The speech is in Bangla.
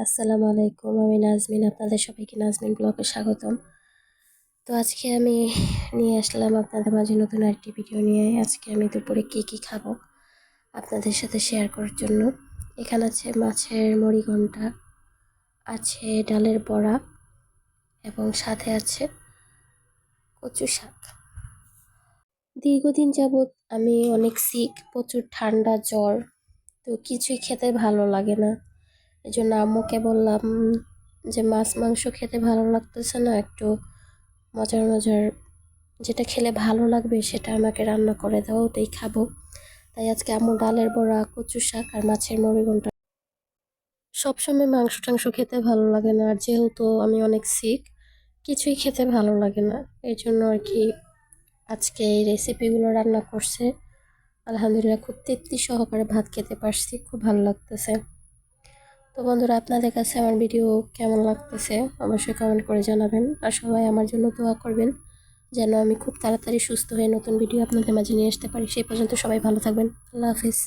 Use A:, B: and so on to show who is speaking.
A: আসসালামু আলাইকুম। আমি নাজমিন। আপনাদের সবাইকে নাজমিন ব্লগে স্বাগতম। তো আজকে আমি নিয়ে আসলাম আপনাদের মাঝে নতুন আরেকটি ভিডিও নিয়ে। আজকে আমি দুপুরে কি খাবো আপনাদের সাথে শেয়ার করার জন্য। এখানে আছে মাছের মুড়িঘণ্টা, আছে ডালের বড়া এবং সাথে আছে কচু শাক। দীর্ঘদিন যাবৎ আমি অনেক সিক, প্রচুর ঠান্ডা জ্বর, তো কিছুই খেতে ভালো লাগে না। এই জন্য আম্মুকে বললাম যে মাছ মাংস খেতে ভালো লাগতেছে না, একটু মজার মজার যেটা খেলে ভালো লাগবে সেটা আমাকে রান্না করে দাও, ওটাই খাবো। তাই আজকে আম্মু ডালের বড়া, কচু শাক আর মাছের মুড়িঘণ্টা। সবসময় মাংস টাংস খেতে ভালো লাগে না, আর যেহেতু আমি অনেক সিক, কিছুই খেতে ভালো লাগে না। এই জন্য আর কি আজকে এই রেসিপিগুলো রান্না করছে। আলহামদুলিল্লাহ খুব তৃপ্তি সহকারে ভাত খেতে পারছি, খুব ভালো লাগতেছে। তো বন্ধুরা, আপনাদের কাছে আমার ভিডিও কেমন লাগতেছে অবশ্যই কমেন্ট করে জানাবেন, আর সবাই আমার জন্য দোয়া করবেন যেন আমি খুব তাড়াতাড়ি সুস্থ হয়ে নতুন ভিডিও আপনাদের মাঝে নিয়ে আসতে পারি। সেই পর্যন্ত সবাই ভালো থাকবেন। আল্লাহ হাফিজ।